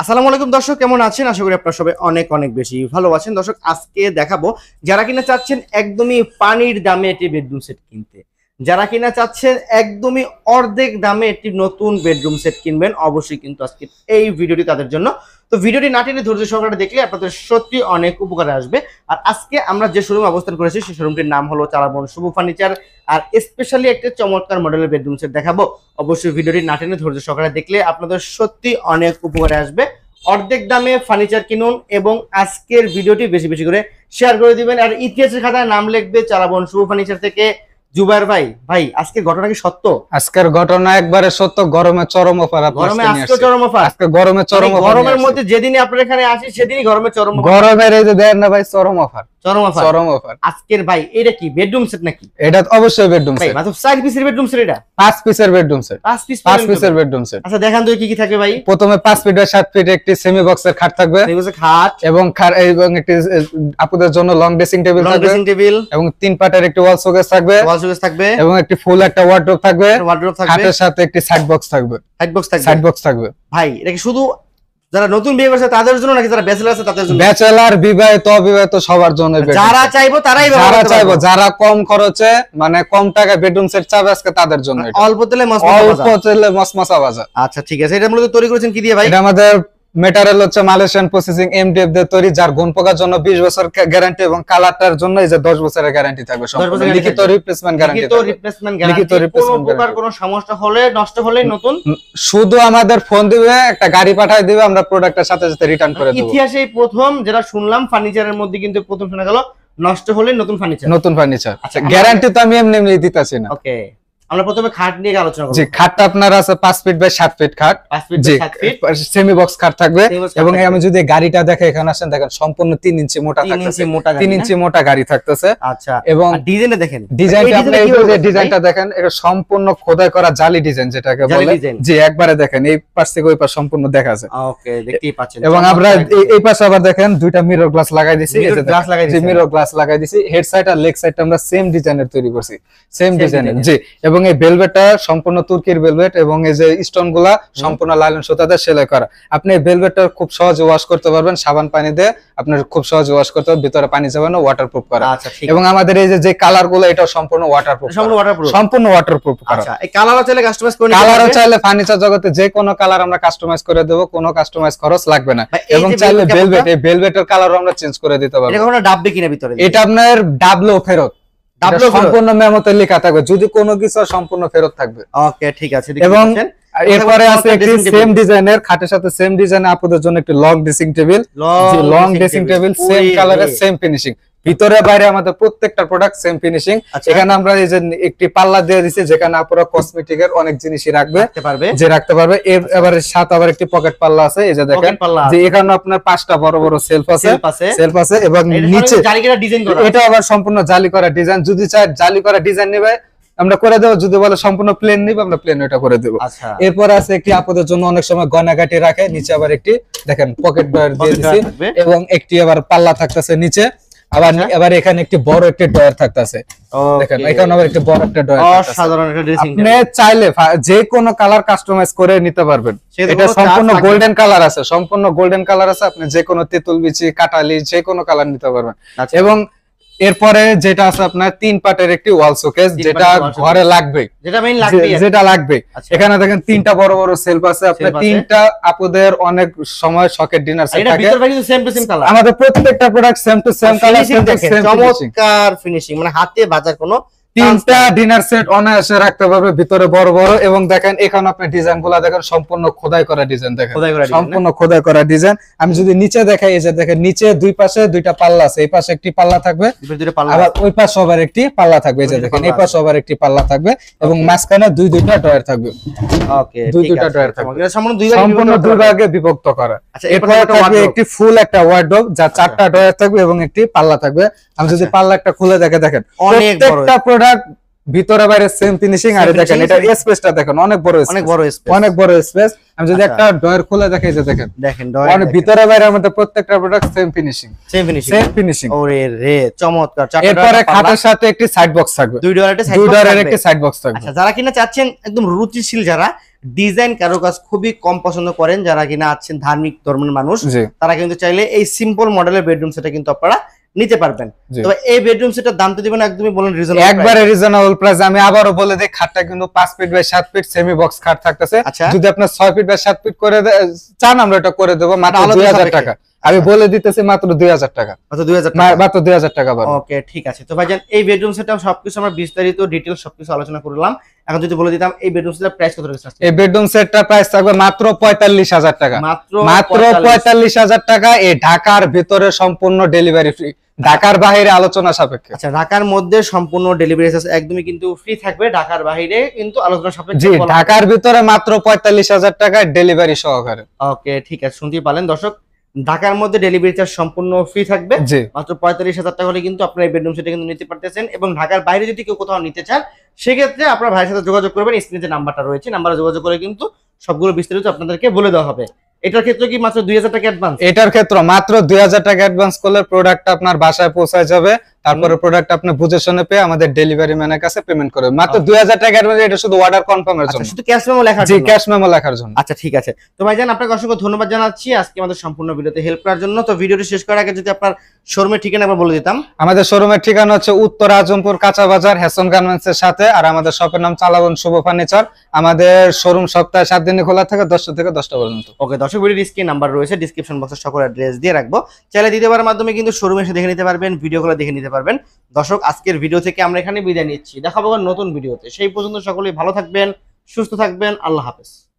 আসসালামু আলাইকুম দর্শক, কেমন আছেন? আশা করি আপনারা সবাই অনেক অনেক বেশি ভালো আছেন। দর্শক, আজকে দেখাবো যারা কিনা চাচ্ছেন একদমই পানির দামে একটি বেডরুম সেট কিনতে, যারা কিনা চাচ্ছেন একদমই অর্ধেক দামে একটি নতুন বেডরুম সেট কিনবেন, অবশ্যই কিন্তু আজকে এই ভিডিওটি তাদের জন্য। তো ভিডিওটি না টেনে ধৈর্য সহকারে দেখলে আপনাদের সত্যি অনেক উপকারে আসবে। আর আজকে আমরা যে শোরুমে অবস্থান করেছি সেই শোরুমটির নাম হলো চারাবন শুভ ফার্নিচার। আর স্পেশালি একটা চমৎকার মডেলের বেডরুম সেট দেখাবো। অবশ্যই ভিডিওটি না টেনে ধৈর্য সহকারে দেখলে আপনাদের সত্যি অনেক উপকারে আসবে। অর্ধেক দামে ফার্নিচার কিনুন এবং আজকের ভিডিওটি বেশি বেশি করে শেয়ার করে দিবেন। আর ইতিহাসের খাতায় নাম লিখবে চারাবন শুভ ফার্নিচার থেকে জুবাইর ভাই। ভাই, আজকের ঘটনা কি সত্য? আজকের ঘটনা একবারে সত্য। গরমে চরম অফার। গরমে আজকে চরম অফার। আজকে গরমে চরম অফার। গরমের মধ্যে যেদিনই আপনার এখানে আসি সেদিনই গরমে চরম অফার। গরমের এই যে দেন না ভাই, চরম অফার। চরম অফার, চরম অফার আজকের। ভাই, এটা কি বেডরুম সেট নাকি? এটা অবশ্যই বেডরুম সেট। মাত্র 4 পিসের বেডরুম সেট। এটা 5 পিসের বেডরুম সেট। 5 পিসের বেডরুম সেট। আচ্ছা, দেখান তো কি কি থাকবে ভাই। প্রথমে 5 ফিট বাই 7 ফিট একটি সেমি বক্সের খাট থাকবে। খাট এবং একটি আপুদের জন্য লং ড্রেসিং টেবিল থাকবে। এবং 3 পাটের একটি ওয়াল শোকেস থাকবে। এবং একটি ফুল একটা ওয়ার্ডরোব থাকবে। খাটের সাথে একটি সাইড বক্স থাকবে। সাইড বক্স থাকবে। ভাই, এটা কি শুধু যারা নতুন বিয়ে করছে তাদের জন্য নাকি যারা ব্যাচেলর আছে তাদের জন্য? ব্যাচেলর, বিবাহিত, অবিবাহিত সবার জন্য। যারা চাইবো তারাই যারা চাইবো, যারা কম খরচে মানে কম টাকায় বেডরুম সেট চাবে আজকে তাদের জন্য। অল্প তেলে মসমসা বাজার। আচ্ছা, ঠিক আছে। এটা মূলত তৈরি করেছেন কি দিয়ে ভাই? এটা আমাদের মেটারিয়াল হচ্ছে মালয়েশিয়ান প্রসেসিং MDF দিয়ে তৈরি, যার গুণ পোকার জন্য 20 বছর গ্যারান্টি এবং কালারটার জন্য এই যে 10 বছরের গ্যারান্টি থাকবে। লিখিত রিপ্লেসমেন্ট গ্যারান্টি। লিখিত রিপ্লেসমেন্ট। কোনো সমস্যা হলে, নষ্ট হলে নতুন শুধু আমাদের ফোন দিবে, একটা গাড়ি পাঠিয়ে দিবে, আমরা প্রোডাক্টের সাথে সাথে রিটার্ন করে দেব। ইতিহাসে প্রথম যেটা শুনলাম ফার্নিচারের মধ্যে, কিন্তু প্রথম শোনা গেল নষ্ট হলে নতুন ফার্নিচার। নতুন ফার্নিচার। আচ্ছা, গ্যারান্টি তো আমি এমনি দিতেছি না। ওকে, আমরা প্রথমে খাট নিয়ে আলোচনা করব। জি, খাটটা আপনার আছে 5 ফিট বাই 7 ফিট খাট। 5 feet by 7 feet semi box খাট থাকবে। এবং আমি যদি গাড়িটা দেখে এখানে আসেন, দেখেন সম্পূর্ণ 3 ইঞ্চি মোটা থাকতেছে। 3 ইঞ্চি মোটা গাড়ি থাকতেছে। আচ্ছা, এবং ডিজাইনটা দেখেন। ডিজাইনটা আপনি এই যে ডিজাইনটা দেখেন, এটা সম্পূর্ণ খোদাই করা জালি ডিজাইন যেটাকে বলে। জি, একবারে দেখেন এই পাশ থেকে ওই পাশ সম্পূর্ণ দেখা আছে। ওকে, দেখতেই পাচ্ছেন। এবং আমরা এই পাশে আবার দেখেন দুইটা মিরর গ্লাস লাগাই দিয়েছি। এই যে গ্লাস লাগাই দিয়েছি, মিরর গ্লাস লাগাই দিয়েছি। হেড সাইড আর লেগ সাইডটা আমরা সেম ডিজাইনের তৈরি করছি, সেম ডিজাইনের। জি, এবং এই ভেলভেটটা সম্পূর্ণ তুর্কির ভেলভেট এবং এই যে স্টোন গুলা সম্পূর্ণ লাইলন সুতাতে সেলাই করা। আপনি এই ভেলভেটটা খুব সহজে ওয়াশ করতে পারবেন, সাবান পানি দিয়ে আপনার খুব সহজে ওয়াশ করতে পারবেন, ভিতরে পানি যাবে না, ওয়াটারপ্রুফ করা। এবং আমাদের এই যে কালার গুলো, এটা সম্পূর্ণ ওয়াটারপ্রুফ, সম্পূর্ণ ওয়াটারপ্রুফ করা। আচ্ছা, এই কালারও চাইলে কাস্টমাইজ করে নিতে পারবেন। কালারও চাইলে ফার্নিচার জগতে যে কোনো কালার আমরা কাস্টমাইজ করে দেব, কোনো কাস্টমাইজ খরচ লাগবে না। এবং চাইলে ভেলভেট, এই ভেলভেটের কালারও আমরা চেঞ্জ করে দিতে পারবো। এটা কখনো ডাববে কিনা ভিতরে? এটা আপনার ডাবলেও ফেরত, সম্পূর্ণ মেমোতে লেখা থাকবে, যদি কোনো কিছু সম্পূর্ণ ফেরত থাকবে। ওকে, ঠিক আছে। এবং এরপরে আছে একটি সেম ডিজাইনের খাটের সাথে সেম ডিজাইনে আপনাদের জন্য একটি long dressing table. Long dressing table same কালারের সেম ফিনিশিং, ভিতরে বাইরে আমাদের প্রত্যেকটা প্রোডাক্ট সেম ফিনিশিং। এখানে আমরা এই যে একটি পাল্লা দিয়ে দিয়েছি, যেখানে আপনারা কসমেটিকের অনেক জিনিসই রাখতে পারবে। এবারে সাথে আবার একটি পকেট পাল্লা আছে। এই যে দেখেন, যে এখানে আপনার 5টা বড় বড় সেলফ আছে এবং নিচে এটা আবার সম্পূর্ণ জালি করা ডিজাইন। যদি চাই জালি করা ডিজাইন নেবে আমরা করে দেব, যদি বলে সম্পূর্ণ প্লেন নিব আমরা প্লেন ওটা করে দেব। এরপর আছে একটি আপনাদের জন্য অনেক সময় গয়নাগাটি রাখে, নিচে আবার একটি দেখেন পকেট ডয়ার দিয়ে দিয়েছি এবং একটি আবার পাল্লা থাকতেছে নিচে। আবার এখানে একটি বড় একটা ডয়ার থাকতেছে, দেখেন এখানে আবার একটি বড় একটা ডয়ার থাকতেছে। অসাধারণ একটা ড্রেসিং টেবিল। আপনি চাইলে যে কোনো কালার কাস্টমাইজ করে নিতে পারবেন। এটা সম্পূর্ণ গোল্ডেন কালার আছে, সম্পূর্ণ গোল্ডেন কালার আছে। আপনি যে কোনো তেঁতুল বিচি, কাটালি যে কোনো কালার নিতে পারবেন। এবং এরপরে যেটা আছে আপনার 3 পাটের একটি ওয়াল শোকেস, যেটা ঘরে লাগবে, যেটা লাগবে। এখানে দেখেন 3টা বড় বড় সেলফ আছে। আপনার 3টা আপুদের অনেক সময় শখের ডিনার সেট থাকে। আমাদের প্রত্যেকটা product same to same colour, চমৎকার ফিনিশিং, মানে হাতে বাজার কোনো 3টা ডিনার সেট অনায়াসে রাখতে পারবে, ভিতরে বড় বড়। এবং দেখেন এখানে আপনি ডিজাইনগুলো দেখেন সম্পূর্ণ খোদাই করা ডিজাইন, দেখেন সম্পূর্ণ খোদাই করা ডিজাইন। আমি যদি নিচে দেখাই, এই যে দেখেন নিচে দুই পাশে দুইটা পাল্লা আছে, এই পাশে একটি পাল্লা থাকবে, আবার ওই পাশে আবার একটি পাল্লা থাকবে। এই যে দেখেন এই পাশে আবার একটি পাল্লা থাকবে এবং মাঝখানে দুইটা ডয়ার থাকবে। ওকে, দুইটা ডয়ার থাকবে, সম্পূর্ণ দুই ভাগে বিভক্ত করা। এরপর থাকবে একটি ফুল একটা ওয়ার্ডরোব, যা 4টা ডয়ার থাকবে এবং একটি পাল্লা থাকবে। আমি যদি পাল্লা একটা খুলে দেখেন, প্রত্যেকটা প্রোডাক্ট ভিতরে বাইরে সেম ফিনিশিং। আর দেখেন এটা স্পেসটা দেখেন অনেক বড় স্পেস, অনেক বড় স্পেস, অনেক বড় স্পেস। আমি যদি একটা ডয়ার খুলে দেখাই যে দেখেন অনেক ভিতরে বাইরে আমাদের প্রত্যেকটা product same finishing, same finishing, same finishing. ওরে রে চমৎকার। এরপরে খাটের সাথে একটি সাইড বক্স থাকবে, দুই ডয়ারের একটি সাইড বক্স থাকবে। আচ্ছা, যারা কিনা চাচ্ছেন একদম রুচিশীল, যারা ডিজাইন কারুকাজ খুবই কম পছন্দ করেন, যারা কিনা আছেন ধার্মিক ধর্মের মানুষ, তারা কিন্তু চাইলে এই সিম্পল মডেলের বেডরুম সেটা কিন্তু আপনারা নিতে পারবেন। তবে এই বেডরুম সেটার দাম তো দিবেন একদমই বলেন রিজনেবল, একবারে রিজনেবল প্রাইস। আমি আবারও বলে দেই, খাটটা কিন্তু 5 feet by 7 feet semi box খাট থাকতেছে। যদি আপনি 6 ফিট বাই 7 ফিট করে চান আমরা এটা করে দেব মাত্র 2000 টাকা। আমি বলে দিতেছি মাত্র 2000 টাকা, মাত্র 2000 টাকা। ওকে, ঠিক আছে। তো ভাইজান এই বেডরুম সেটআপ সবকিছু আমরা বিস্তারিত ডিটেইলস সবকিছু আলোচনা করলাম। এখন যদি বলে দিতাম এই বেডরুম সেটআপ প্রাইস কত রাখছেন? এই বেডরুম সেটটার প্রাইস থাকবে মাত্র 45000 টাকা, মাত্র 45000 টাকা। এই ঢাকার ভিতরে সম্পূর্ণ ডেলিভারি ফ্রি, ঢাকার বাইরে আলোচনা সাপেক্ষে। আচ্ছা, ঢাকার মধ্যে সম্পূর্ণ ডেলিভারি চার্জ একদমই কিন্তু ফ্রি থাকবে, ঢাকার বাইরে কিন্তু আলোচনা সাপেক্ষে। জি, ঢাকার ভিতরে মাত্র 45000 টাকা ডেলিভারি সহকারে। ওকে, ঠিক আছে, শুনতেই পারলেন দর্শক, ঢাকার মধ্যে ডেলিভারি চার্জ সম্পূর্ণ ফ্রি থাকবে। মাত্র 45000 টাকা হলে কিন্তু আপনারা এই বেডরুম সেটা কিন্তু নিতে পারতেছেন। এবং ঢাকার বাইরে যদি কেউ কোথাও নিতে চান সেক্ষেত্রে আপনার ভাইয়ের সাথে যোগাযোগ করবেন, স্ক্রিনে যে নাম্বারটা রয়েছে নাম্বারে যোগাযোগ করে কিন্তু সবগুলো বিস্তারিত আপনাদেরকে বলে দেওয়া হবে। এটার ক্ষেত্রে কি মাত্র 2000 টাকা অ্যাডভান্স? এটার ক্ষেত্রে মাত্র 2000 টাকা অ্যাডভান্স করলে প্রোডাক্ট আপনার বাসায় পৌঁছায় যাবে। তারপরে প্রোডাক্ট আপনি বুঝে শুনে পেয়ে আমাদের ডেলিভারি ম্যানের কাছে পেমেন্ট করবেন। মাত্র 2000 টাকা অ্যাডভান্স, এটা শুধু অর্ডার কনফার্মের জন্য, শুধু ক্যাশ মেমো লেখার জন্য। জি, জন্য। ক্যাশ মেমো লেখার জন্য। আচ্ছা, ঠিক আছে। তো ভাইজান আপনাকে অসংখ্য ধন্যবাদ জানাচ্ছি আজকে আমাদের সম্পূর্ণ ভিডিওতে হেল্প করার জন্য। তো ভিডিওটি শেষ করার আগে যদি আপনার শোরুমের ঠিকানা একবার বলে দিতাম। আমাদের শোরুমের ঠিকানা হচ্ছে উত্তর আজমপুর কাঁচা বাজার, হ্যাসন গার্মেন্টস এর সাথে। আর আমাদের শপের নাম চালাবন শুভ ফার্নিচার। আমাদের শোরুম সপ্তাহে 7 দিন খোলা থাকে, 10টা থেকে 10টা পর্যন্ত। ওকে দর্শক, ভিডিওর স্ক্রিন নাম্বার রয়েছে, ডিসক্রিপশন বক্সে সকল অ্যাড্রেস দিয়ে রাখবো, চাইলে দিতে পারার মাধ্যমে কিন্তু শোরুমে এসে দেখে নিতে পারবেন, ভিডিওগুলো দেখে নিতে পারবেন। দর্শক, আজকের ভিডিও থেকে আমরা এখানে বিদায় নিচ্ছি, দেখাবো নতুন ভিডিওতে। সেই পর্যন্ত সকলেই ভালো থাকবেন, সুস্থ থাকবেন, আল্লাহ হাফেজ।